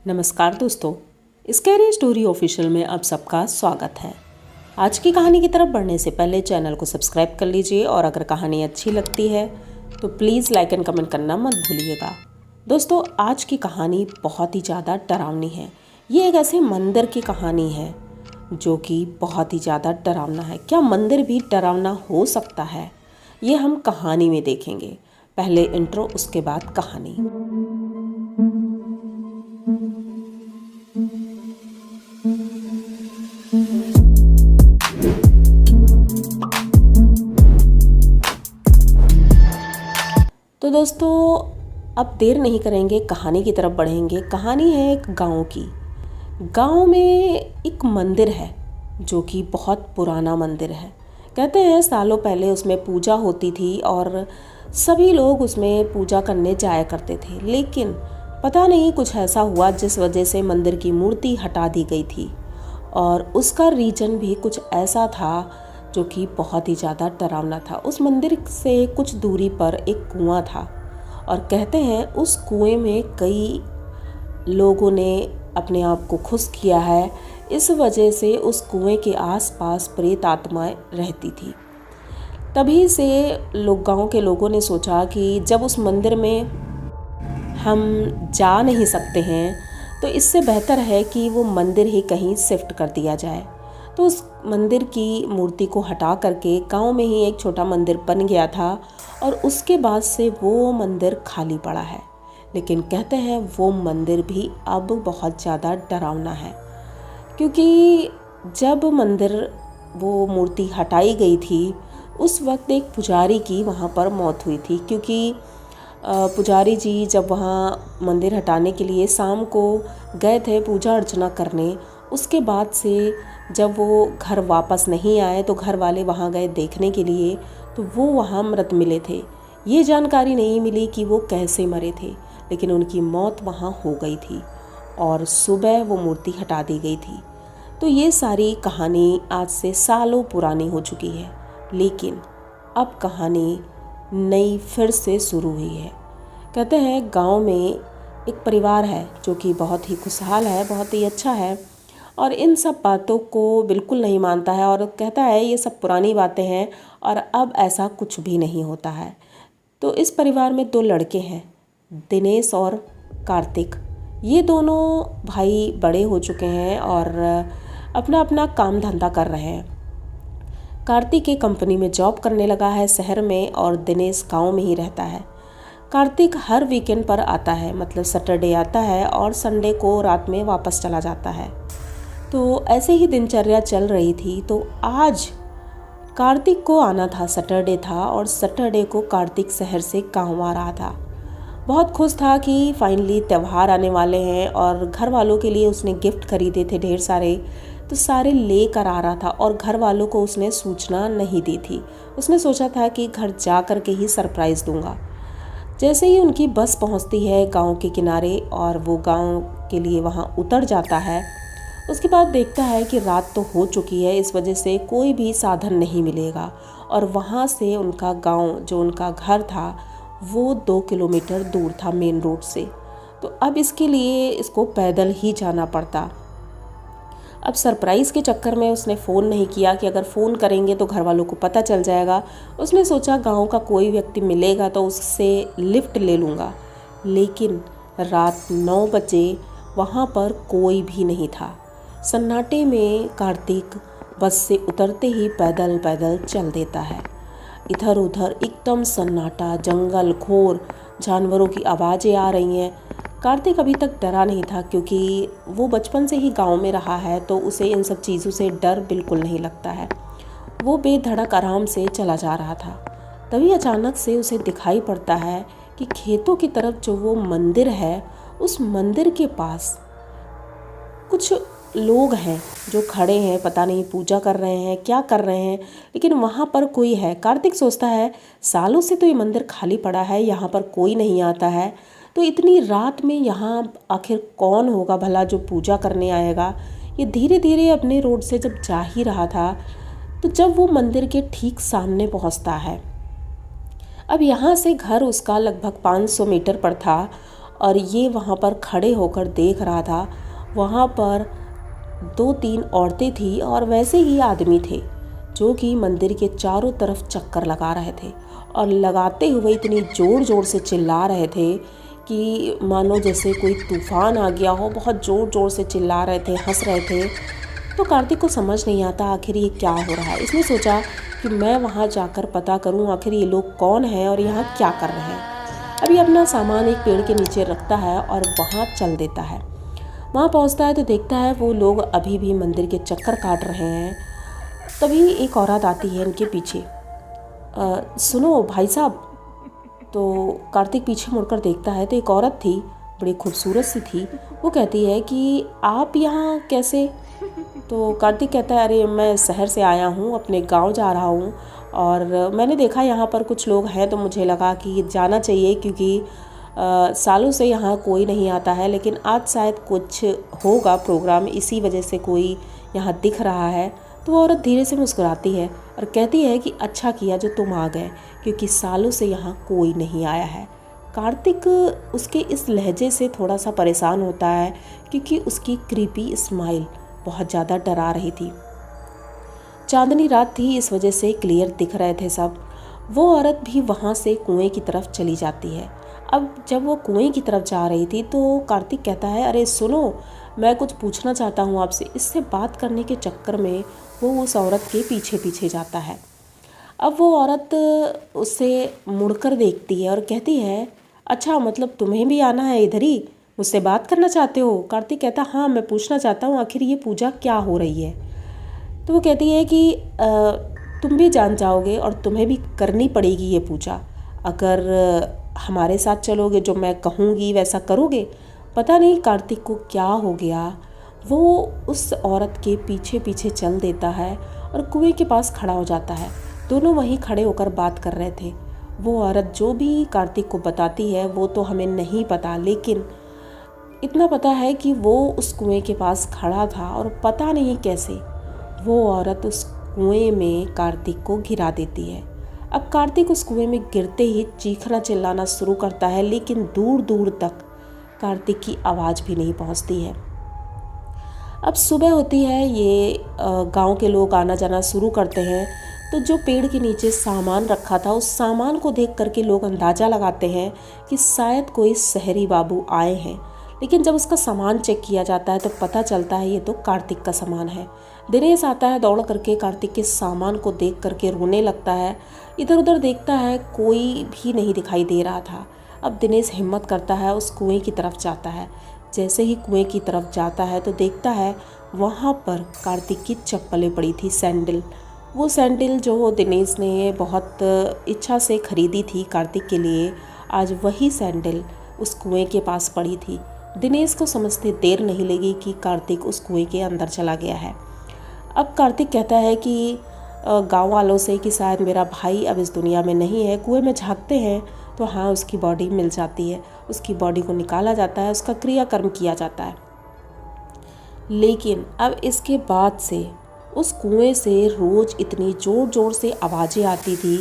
नमस्कार दोस्तों, scary story official में आप सबका स्वागत है। आज की कहानी की तरफ बढ़ने से पहले चैनल को सब्सक्राइब कर लीजिए और अगर कहानी अच्छी लगती है तो प्लीज़ लाइक एंड कमेंट करना मत भूलिएगा। दोस्तों, आज की कहानी बहुत ही ज़्यादा डरावनी है। ये एक ऐसे मंदिर की कहानी है जो कि बहुत ही ज़्यादा डरावना है। क्या मंदिर भी डरावना हो सकता है? ये हम कहानी में देखेंगे। पहले इंट्रो, उसके बाद कहानी। तो दोस्तों, अब देर नहीं करेंगे, कहानी की तरफ बढ़ेंगे। कहानी है एक गांव की। गांव में एक मंदिर है जो कि बहुत पुराना मंदिर है। कहते हैं सालों पहले उसमें पूजा होती थी और सभी लोग उसमें पूजा करने जाया करते थे। लेकिन पता नहीं कुछ ऐसा हुआ जिस वजह से मंदिर की मूर्ति हटा दी गई थी और उसका रीजन भी कुछ ऐसा था जो कि बहुत ही ज़्यादा डरावना था। उस मंदिर से कुछ दूरी पर एक कुआं था और कहते हैं उस कुएं में कई लोगों ने अपने आप को खुश किया है। इस वजह से उस कुएं के आसपास प्रेत आत्माएं रहती थी। तभी से गांव के लोगों ने सोचा कि जब उस मंदिर में हम जा नहीं सकते हैं तो इससे बेहतर है कि वो मंदिर ही कहीं शिफ्ट कर दिया जाए। तो उस मंदिर की मूर्ति को हटा करके गांव में ही एक छोटा मंदिर बन गया था और उसके बाद से वो मंदिर खाली पड़ा है। लेकिन कहते हैं वो मंदिर भी अब बहुत ज़्यादा डरावना है, क्योंकि जब मंदिर वो मूर्ति हटाई गई थी उस वक्त एक पुजारी की वहाँ पर मौत हुई थी। क्योंकि पुजारी जी जब वहाँ मंदिर हटाने के लिए शाम को गए थे पूजा अर्चना करने, उसके बाद से जब वो घर वापस नहीं आए तो घर वाले वहाँ गए देखने के लिए तो वो वहाँ मृत मिले थे। ये जानकारी नहीं मिली कि वो कैसे मरे थे, लेकिन उनकी मौत वहाँ हो गई थी और सुबह वो मूर्ति हटा दी गई थी। तो ये सारी कहानी आज से सालों पुरानी हो चुकी है, लेकिन अब कहानी नई फिर से शुरू हुई है। कहते हैं गांव में एक परिवार है जो कि बहुत ही खुशहाल है, बहुत ही अच्छा है और इन सब बातों को बिल्कुल नहीं मानता है और कहता है ये सब पुरानी बातें हैं और अब ऐसा कुछ भी नहीं होता है। तो इस परिवार में दो लड़के हैं, दिनेश और कार्तिक। ये दोनों भाई बड़े हो चुके हैं और अपना अपना काम धंधा कर रहे हैं। कार्तिक एक कंपनी में जॉब करने लगा है शहर में और दिनेश गांव में ही रहता है। कार्तिक हर वीकेंड पर आता है, मतलब सैटरडे आता है और संडे को रात में वापस चला जाता है। तो ऐसे ही दिनचर्या चल रही थी। तो आज कार्तिक को आना था, सैटरडे था और सैटरडे को कार्तिक शहर से गाँव आ रहा था। बहुत खुश था कि फाइनली त्यौहार आने वाले हैं और घर वालों के लिए उसने गिफ्ट खरीदे थे ढेर सारे, तो सारे ले कर आ रहा था और घर वालों को उसने सूचना नहीं दी थी। उसने सोचा था कि घर जा कर के ही सरप्राइज़ दूंगा। जैसे ही उनकी बस पहुंचती है गांव के किनारे और वो गांव के लिए वहां उतर जाता है, उसके बाद देखता है कि रात तो हो चुकी है, इस वजह से कोई भी साधन नहीं मिलेगा और वहां से उनका गांव, जो उनका घर था, वो 2 किलोमीटर दूर था मेन रोड से। तो अब इसके लिए इसको पैदल ही जाना पड़ता। अब सरप्राइज़ के चक्कर में उसने फ़ोन नहीं किया कि अगर फ़ोन करेंगे तो घर वालों को पता चल जाएगा। उसने सोचा गांव का कोई व्यक्ति मिलेगा तो उससे लिफ्ट ले लूँगा। लेकिन रात 9 बजे वहाँ पर कोई भी नहीं था। सन्नाटे में कार्तिक बस से उतरते ही पैदल पैदल चल देता है। इधर उधर एकदम सन्नाटा, जंगल घोर, जानवरों की आवाज़ें आ रही हैं। कार्तिक अभी तक डरा नहीं था क्योंकि वो बचपन से ही गांव में रहा है, तो उसे इन सब चीज़ों से डर बिल्कुल नहीं लगता है। वो बेधड़क आराम से चला जा रहा था। तभी अचानक से उसे दिखाई पड़ता है कि खेतों की तरफ जो वो मंदिर है, उस मंदिर के पास कुछ लोग हैं जो खड़े हैं, पता नहीं पूजा कर रहे हैं, क्या कर रहे हैं, लेकिन वहाँ पर कोई है। कार्तिक सोचता है सालों से तो ये मंदिर खाली पड़ा है, यहाँ पर कोई नहीं आता है, तो इतनी रात में यहाँ आखिर कौन होगा भला जो पूजा करने आएगा। ये धीरे धीरे अपने रोड से जब जा ही रहा था तो जब वो मंदिर के ठीक सामने पहुँचता है, अब यहाँ से घर उसका लगभग 500 मीटर पर था और ये वहाँ पर खड़े होकर देख रहा था। वहाँ पर 2-3 औरतें थी और वैसे ही आदमी थे जो कि मंदिर के चारों तरफ चक्कर लगा रहे थे और लगाते हुए इतनी ज़ोर ज़ोर से चिल्ला रहे थे कि मानो जैसे कोई तूफ़ान आ गया हो। बहुत ज़ोर ज़ोर से चिल्ला रहे थे, हंस रहे थे। तो कार्तिक को समझ नहीं आता आखिर ये क्या हो रहा है। इसने सोचा कि मैं वहाँ जाकर पता करूँ आखिर ये लोग कौन हैं और यहाँ क्या कर रहे हैं। अभी अपना सामान एक पेड़ के नीचे रखता है और वहाँ चल देता है। वहाँ पहुँचता है तो देखता है वो लोग अभी भी मंदिर के चक्कर काट रहे हैं। तभी एक औरत आती है इनके पीछे। सुनो भाई साहब। तो कार्तिक पीछे मुड़कर देखता है तो एक औरत थी, बड़ी खूबसूरत सी थी। वो कहती है कि आप यहाँ कैसे? तो कार्तिक कहता है अरे मैं शहर से आया हूँ, अपने गांव जा रहा हूँ और मैंने देखा यहाँ पर कुछ लोग हैं तो मुझे लगा कि जाना चाहिए क्योंकि सालों से यहाँ कोई नहीं आता है, लेकिन आज शायद कुछ होगा प्रोग्राम, इसी वजह से कोई यहाँ दिख रहा है। तो वो औरत धीरे से मुस्कुराती है और कहती है कि अच्छा किया जो तुम आ गए क्योंकि सालों से यहाँ कोई नहीं आया है। कार्तिक उसके इस लहजे से थोड़ा सा परेशान होता है क्योंकि उसकी क्रीपी स्माइल बहुत ज़्यादा डरा रही थी। चांदनी रात थी, इस वजह से क्लियर दिख रहे थे सब। वो औरत भी वहाँ से कुएं की तरफ चली जाती है। अब जब वो कुएं की तरफ जा रही थी तो कार्तिक कहता है अरे सुनो, मैं कुछ पूछना चाहता हूँ आपसे। इससे बात करने के चक्कर में वो उस औरत के पीछे पीछे जाता है। अब वो औरत उससे मुड़कर देखती है और कहती है अच्छा मतलब तुम्हें भी आना है इधर ही, मुझसे बात करना चाहते हो? कार्तिक कहता हाँ मैं पूछना चाहता हूँ आखिर ये पूजा क्या हो रही है। तो वो कहती है कि तुम भी जान जाओगे और तुम्हें भी करनी पड़ेगी ये पूजा। अगर हमारे साथ चलोगे, जो मैं कहूँगी वैसा करोगे। पता नहीं कार्तिक को क्या हो गया, वो उस औरत के पीछे पीछे चल देता है और कुएं के पास खड़ा हो जाता है। दोनों वहीं खड़े होकर बात कर रहे थे। वो औरत जो भी कार्तिक को बताती है वो तो हमें नहीं पता, लेकिन इतना पता है कि वो उस कुएं के पास खड़ा था और पता नहीं कैसे वो औरत उस कुएं में कार्तिक को गिरा देती है। अब कार्तिक उस कुएं में गिरते ही चीखना चिल्लाना शुरू करता है, लेकिन दूर दूर तक कार्तिक की आवाज़ भी नहीं पहुंचती है। अब सुबह होती है, ये गांव के लोग आना जाना शुरू करते हैं। तो जो पेड़ के नीचे सामान रखा था उस सामान को देख करके लोग अंदाज़ा लगाते हैं कि शायद कोई शहरी बाबू आए हैं, लेकिन जब उसका सामान चेक किया जाता है तो पता चलता है ये तो कार्तिक का सामान है। दिनेश आता है दौड़ करके, कार्तिक के सामान को देख करके रोने लगता है। इधर उधर देखता है, कोई भी नहीं दिखाई दे रहा था। अब दिनेश हिम्मत करता है, उस कुएं की तरफ जाता है। जैसे ही कुएं की तरफ जाता है तो देखता है वहाँ पर कार्तिक की चप्पलें पड़ी थी, सैंडल। वो सैंडल जो दिनेश ने बहुत इच्छा से खरीदी थी कार्तिक के लिए, आज वही सैंडल उस कुएं के पास पड़ी थी। दिनेश को समझते देर नहीं लगी कि कार्तिक उस कुएं के अंदर चला गया है। अब कार्तिक कहता है कि गांव वालों से कि शायद मेरा भाई अब इस दुनिया में नहीं है। कुएं में झांकते हैं तो हाँ उसकी बॉडी मिल जाती है, उसकी बॉडी को निकाला जाता है, उसका क्रियाकर्म किया जाता है। लेकिन अब इसके बाद से उस कुएं से रोज़ इतनी ज़ोर ज़ोर से आवाज़ें आती थी,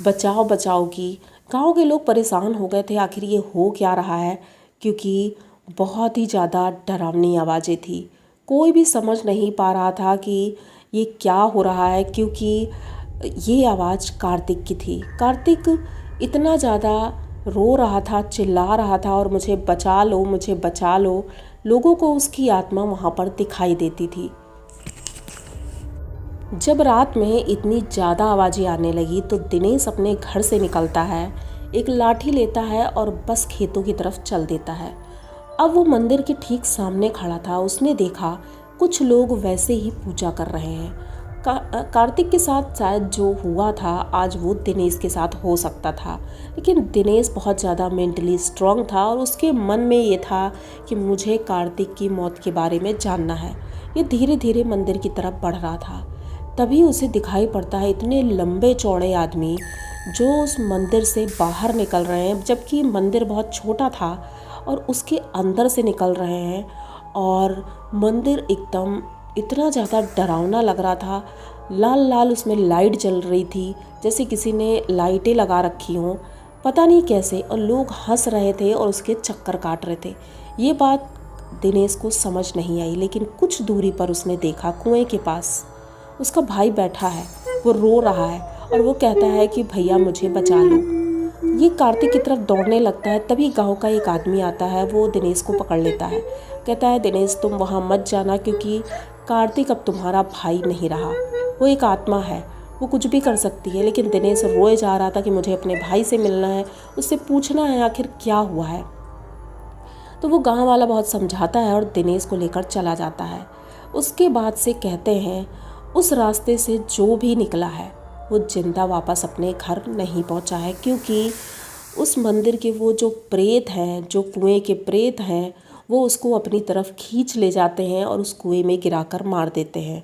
बचाओ बचाओ की। गांव के लोग परेशान हो गए थे आखिर ये हो क्या रहा है, क्योंकि बहुत ही ज़्यादा डरावनी आवाज़ें थी। कोई भी समझ नहीं पा रहा था कि ये क्या हो रहा है, क्योंकि ये आवाज़ कार्तिक की थी। कार्तिक इतना ज़्यादा रो रहा था, चिल्ला रहा था और मुझे बचा लो, मुझे बचा लो। लोगों को उसकी आत्मा वहाँ पर दिखाई देती थी। जब रात में इतनी ज़्यादा आवाज़ें आने लगी तो दिनेश अपने घर से निकलता है, एक लाठी लेता है और बस खेतों की तरफ चल देता है। अब वो मंदिर के ठीक सामने खड़ा था। उसने देखा कुछ लोग वैसे ही पूजा कर रहे हैं। कार्तिक के साथ शायद जो हुआ था आज वो दिनेश के साथ हो सकता था, लेकिन दिनेश बहुत ज़्यादा मेंटली स्ट्रांग था और उसके मन में ये था कि मुझे कार्तिक की मौत के बारे में जानना है। ये धीरे धीरे मंदिर की तरफ बढ़ रहा था। तभी उसे दिखाई पड़ता है इतने लंबे चौड़े आदमी जो उस मंदिर से बाहर निकल रहे हैं, जबकि मंदिर बहुत छोटा था और उसके अंदर से निकल रहे हैं। और मंदिर एकदम इतना ज़्यादा डरावना लग रहा था। लाल लाल उसमें लाइट जल रही थी, जैसे किसी ने लाइटें लगा रखी हों। पता नहीं कैसे, और लोग हंस रहे थे और उसके चक्कर काट रहे थे। ये बात दिनेश को समझ नहीं आई, लेकिन कुछ दूरी पर उसने देखा कुएं के पास उसका भाई बैठा है, वो रो रहा है और वो कहता है कि भैया मुझे बचा लो। ये कार्तिक की तरफ दौड़ने लगता है, तभी गांव का एक आदमी आता है, वो दिनेश को पकड़ लेता है। कहता है दिनेश तुम वहाँ मत जाना, क्योंकि कार्तिक अब तुम्हारा भाई नहीं रहा, वो एक आत्मा है, वो कुछ भी कर सकती है। लेकिन दिनेश रोए जा रहा था कि मुझे अपने भाई से मिलना है, उससे पूछना है आखिर क्या हुआ है। तो वो गांव वाला बहुत समझाता है और दिनेश को लेकर चला जाता है। उसके बाद से कहते हैं उस रास्ते से जो भी निकला है वो जिंदा वापस अपने घर नहीं पहुंचा है, क्योंकि उस मंदिर के वो जो प्रेत हैं, जो कुएं के प्रेत हैं, वो उसको अपनी तरफ खींच ले जाते हैं और उस कुएं में गिराकर मार देते हैं।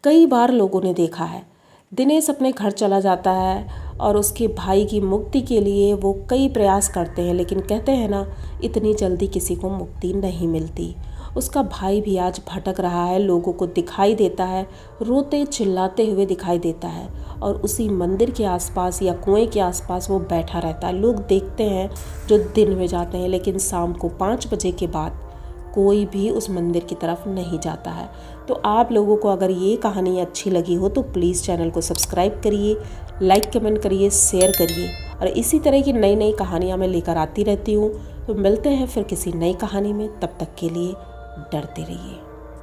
कई बार लोगों ने देखा है। दिनेश अपने घर चला जाता है और उसके भाई की मुक्ति के लिए वो कई प्रयास करते हैं, लेकिन कहते हैं ना, इतनी जल्दी किसी को मुक्ति नहीं मिलती। उसका भाई भी आज भटक रहा है, लोगों को दिखाई देता है, रोते चिल्लाते हुए दिखाई देता है, और उसी मंदिर के आसपास या कुएं के आसपास वो बैठा रहता है। लोग देखते हैं जो दिन में जाते हैं, लेकिन शाम को 5 बजे के बाद कोई भी उस मंदिर की तरफ नहीं जाता है। तो आप लोगों को अगर ये कहानी अच्छी लगी हो तो प्लीज़ चैनल को सब्सक्राइब करिए, लाइक कमेंट करिए, शेयर करिए, और इसी तरह की नई नई कहानियाँ मैं लेकर आती रहती हूँ। तो मिलते हैं फिर किसी नई कहानी में, तब तक के लिए डरते रहिए।